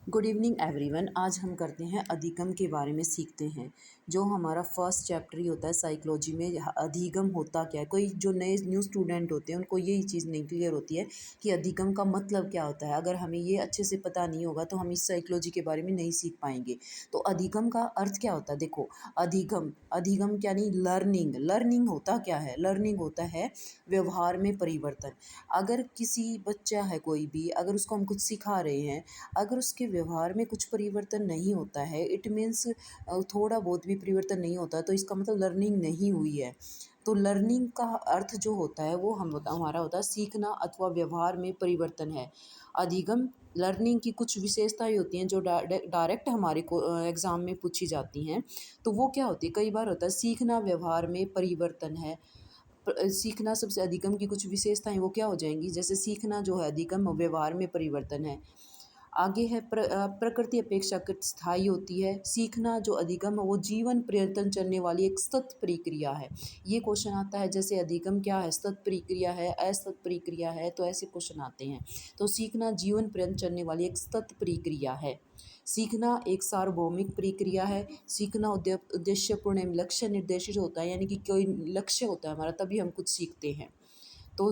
Good evening everyone. आज हम करते हैं अधिगम के बारे में सीखते हैं। जो हमारा फर्स्ट चैप्टर ही होता है साइकोलॉजी में, अधिगम होता क्या है। कोई जो नए न्यू स्टूडेंट होते हैं उनको यही चीज़ नहीं क्लियर होती है कि अधिगम का मतलब क्या होता है। अगर हमें ये अच्छे से पता नहीं होगा तो हम इस साइकोलॉजी के बारे में नहीं सीख पाएंगे। तो अधिगम का अर्थ क्या होता है, देखो। अधिगम अधिगम क्या नहीं, लर्निंग। लर्निंग होता क्या है, लर्निंग होता है व्यवहार में परिवर्तन। अगर किसी बच्चा है कोई भी, अगर उसको हम कुछ सिखा रहे हैं, अगर उसके व्यवहार में कुछ परिवर्तन नहीं होता है, इट मीन्स थोड़ा बहुत भी परिवर्तन नहीं होता, तो इसका मतलब लर्निंग नहीं हुई है। तो लर्निंग का अर्थ जो होता है वो हमारा होता है सीखना अथवा व्यवहार में परिवर्तन है। अधिगम लर्निंग की कुछ विशेषताएं होती हैं जो डायरेक्ट हमारे को एग्ज़ाम में पूछी जाती हैं। तो वो क्या होती है, कई बार होता है सीखना व्यवहार में परिवर्तन है। सीखना सबसे अधिगम की कुछ विशेषताएं वो क्या हो जाएंगी, जैसे सीखना जो है अधिगम व्यवहार में परिवर्तन है। आगे है प्रकृति अपेक्षाकृत स्थायी होती है। सीखना जो अधिगम है वो जीवन पर्यंत चलने वाली एक सतत प्रक्रिया है। ये क्वेश्चन आता है, जैसे अधिगम क्या है, सतत प्रक्रिया है, असतत प्रक्रिया है, तो ऐसे क्वेश्चन आते हैं। तो सीखना जीवन पर्यंत चलने वाली एक सतत प्रक्रिया है। सीखना एक सार्वभौमिक प्रक्रिया है। सीखना उद्देश्यपूर्ण एवं लक्ष्य निर्देशित होता है, यानी कि कोई लक्ष्य होता है हमारा तभी हम कुछ सीखते हैं। तो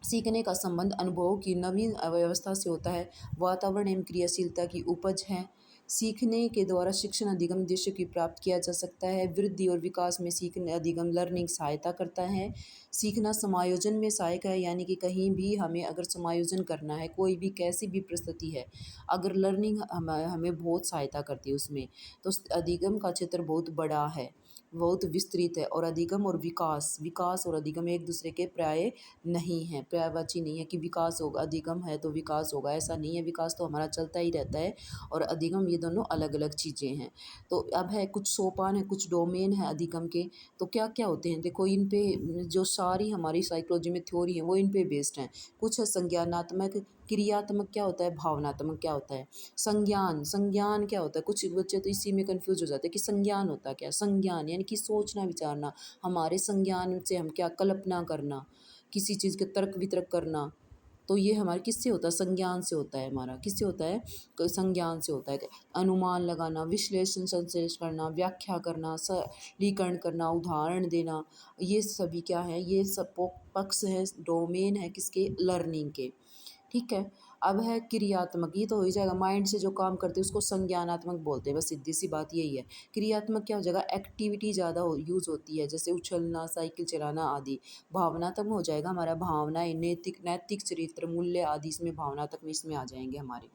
सीखने का संबंध अनुभवों की नवीन अव्यवस्था से होता है। वातावरण एवं क्रियाशीलता की उपज है। सीखने के द्वारा शिक्षण अधिगम उद्देश्य की प्राप्त किया जा सकता है। वृद्धि और विकास में सीखने अधिगम लर्निंग सहायता करता है। सीखना समायोजन में सहायक है, यानी कि कहीं भी हमें अगर समायोजन करना है, कोई भी कैसी भी परिस्थिति है, अगर लर्निंग हमें बहुत सहायता करती है उसमें। तो अधिगम का क्षेत्र बहुत बड़ा है, बहुत विस्तृत है। और अधिगम और विकास, विकास और अधिगम एक दूसरे के पर्याय नहीं है, पर्यायवाची नहीं है कि विकास होगा अधिगम है तो विकास होगा, ऐसा नहीं है। विकास तो हमारा चलता ही रहता है और अधिगम, ये दोनों अलग अलग चीज़ें हैं। तो अब है कुछ सोपान है, कुछ डोमेन है अधिगम के। तो क्या क्या होते हैं, देखो इन पे जो सारी हमारी साइकोलॉजी में थ्योरी है वो इन पे बेस्ड हैं। कुछ है संज्ञानात्मक, क्रियात्मक क्या होता है, भावनात्मक क्या होता है। संज्ञान, संज्ञान क्या होता है, कुछ बच्चे तो इसी में कंफ्यूज हो जाते हैं कि संज्ञान होता क्या है। संज्ञान यानी कि सोचना विचारना, हमारे संज्ञान से हम क्या कल्पना करना, किसी चीज़ के तर्क वितर्क करना। तो ये हमारे किससे होता है, संज्ञान से होता है। हमारा किससे होता है, संज्ञान से होता है। अनुमान लगाना, विश्लेषण संश्लेष करना, व्याख्या करना, सरलीकरण करना, उदाहरण देना, ये सभी क्या है, ये सब पक्ष है, डोमेन है किसके, लर्निंग के। ठीक है। अब है क्रियात्मक, ये तो हो ही जाएगा, माइंड से जो काम करते हैं उसको संज्ञानात्मक बोलते हैं, बस सीधी सी बात यही है। क्रियात्मक क्या हो जाएगा, एक्टिविटी ज़्यादा यूज़ होती है, जैसे उछलना, साइकिल चलाना आदि। भावनात्मक हो जाएगा हमारा, भावनाएं, नैतिक नैतिक चरित्र, मूल्य आदि इसमें भावनात्मक में इसमें आ जाएंगे हमारे।